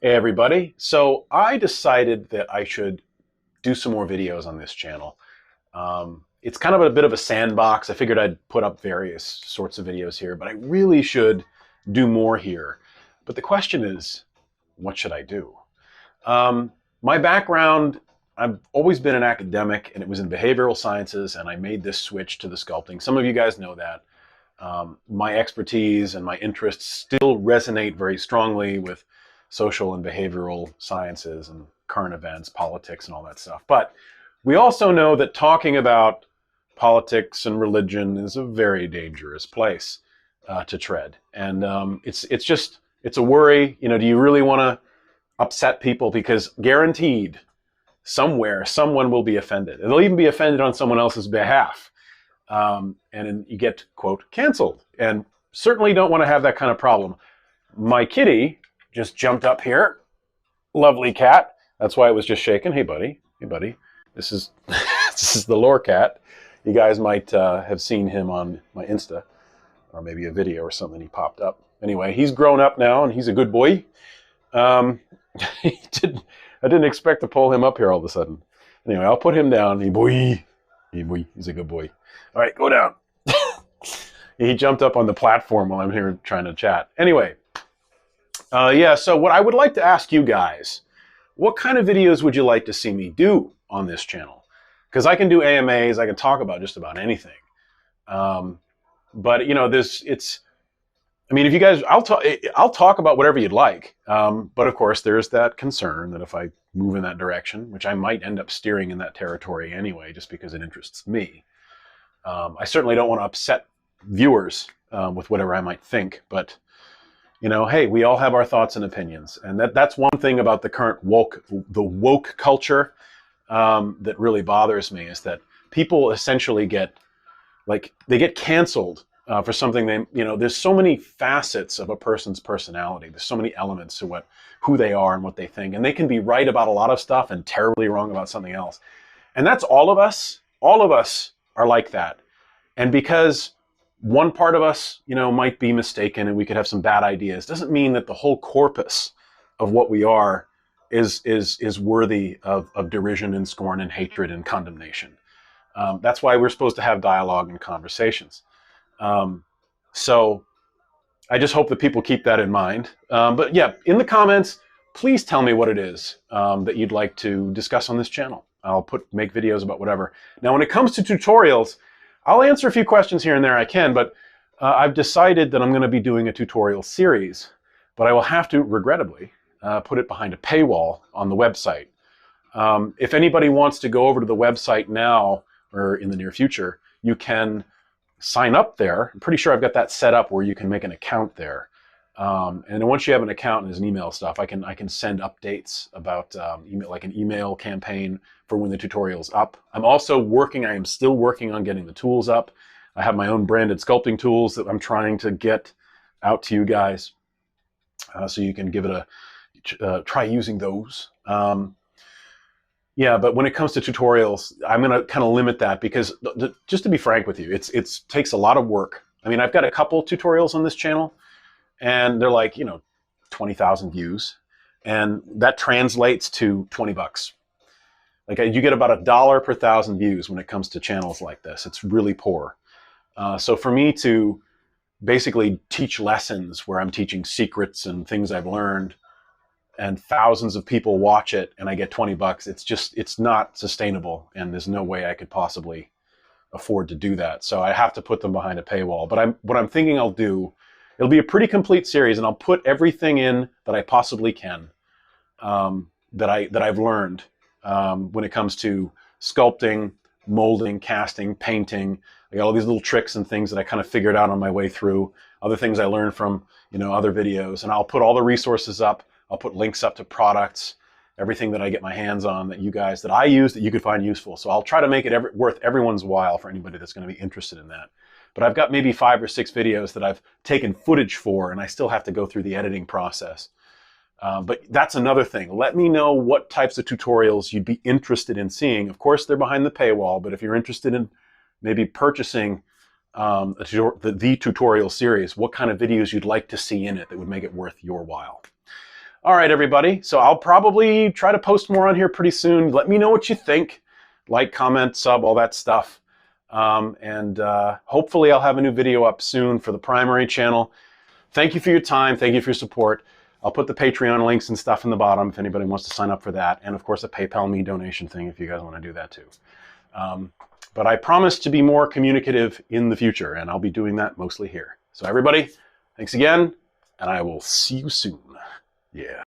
Hey everybody. So I decided that I should do some more videos on this channel. It's kind of a bit of a sandbox. I figured I'd put up various sorts of videos here, but I really should do more here. But the question is, what should I do? My background, I've always been an academic, and it was in behavioral sciences, and I made this switch to the sculpting. Some of you guys know that. My expertise and my interests still resonate very strongly with social and behavioral sciences and current events, politics, and all that stuff. But we also know that talking about politics and religion is a very dangerous place to tread. And it's a worry. You know, do you really want to upset people? Because guaranteed, somewhere, someone will be offended. And they'll even be offended on someone else's behalf. And then you get, quote, canceled. And certainly don't want to have that kind of problem. My kitty just jumped up here. Lovely cat. That's why it was just shaking. Hey, buddy. Hey, buddy. This is this is the LoreCat. You guys might have seen him on my Insta, or maybe a video or something. He popped up. Anyway, he's grown up now, and he's a good boy. I didn't expect to pull him up here all of a sudden. Anyway, I'll put him down. Hey, boy. Hey, boy. He's a good boy. All right, go down. He jumped up on the platform while I'm here trying to chat. Anyway. Yeah, so what I would like to ask you guys, what kind of videos would you like to see me do on this channel? Because I can do AMAs, I can talk about just about anything. But you know, I mean, if you guys, I'll talk about whatever you'd like. But of course, there's that concern that if I move in that direction, which I might end up steering in that territory anyway, just because it interests me. I certainly don't want to upset viewers with whatever I might think, but you know, hey, we all have our thoughts and opinions. And that's one thing about the current the woke culture that really bothers me, is that people essentially get canceled for something there's so many facets of a person's personality. There's so many elements to who they are and what they think. And they can be right about a lot of stuff and terribly wrong about something else. And that's all of us. All of us are like that. And because one part of us, might be mistaken and we could have some bad ideas, doesn't mean that the whole corpus of what we are is worthy of derision and scorn and hatred and condemnation. That's why we're supposed to have dialogue and conversations. So I just hope that people keep that in mind. But yeah, in the comments, please tell me what it is that you'd like to discuss on this channel. I'll make videos about whatever. Now, when it comes to tutorials, I'll answer a few questions here and there I can, but I've decided that I'm going to be doing a tutorial series, but I will have to, regrettably, put it behind a paywall on the website. If anybody wants to go over to the website now or in the near future, you can sign up there. I'm pretty sure I've got that set up where you can make an account there. And then once you have an account and there's an email stuff, I can send updates about like an email campaign for when the tutorial's up. I am still working on getting the tools up. I have my own branded sculpting tools that I'm trying to get out to you guys, so you can give it try using those. Yeah, but when it comes to tutorials, I'm going to kind of limit that because, just to be frank with you, it takes a lot of work. I mean, I've got a couple tutorials on this channel, and they're like, 20,000 views, and that translates to 20 bucks. Like, you get about $1 per 1,000 views when it comes to channels like this. It's really poor. So for me to basically teach lessons where I'm teaching secrets and things I've learned, and thousands of people watch it, and I get 20 bucks, it's not sustainable, and there's no way I could possibly afford to do that. So I have to put them behind a paywall. But what I'm thinking I'll do, it'll be a pretty complete series, and I'll put everything in that I possibly can that I've learned when it comes to sculpting, molding, casting, painting. I got all these little tricks and things that I kind of figured out on my way through. Other things I learned from other videos, and I'll put all the resources up. I'll put links up to products, everything that I get my hands on that I use that you could find useful. So I'll try to make it worth everyone's while for anybody that's going to be interested in that. But I've got maybe 5 or 6 videos that I've taken footage for, and I still have to go through the editing process. But that's another thing. Let me know what types of tutorials you'd be interested in seeing. Of course, they're behind the paywall, but if you're interested in maybe purchasing the tutorial series, what kind of videos you'd like to see in it that would make it worth your while. All right, everybody. So I'll probably try to post more on here pretty soon. Let me know what you think. Like, comment, sub, all that stuff. Hopefully I'll have a new video up soon for the primary channel. Thank you for your time. Thank you for your support. I'll put the Patreon links and stuff in the bottom if anybody wants to sign up for that. And of course, a PayPal me donation thing if you guys want to do that too. But I promise to be more communicative in the future, and I'll be doing that mostly here. So everybody, thanks again, and I will see you soon. Yeah.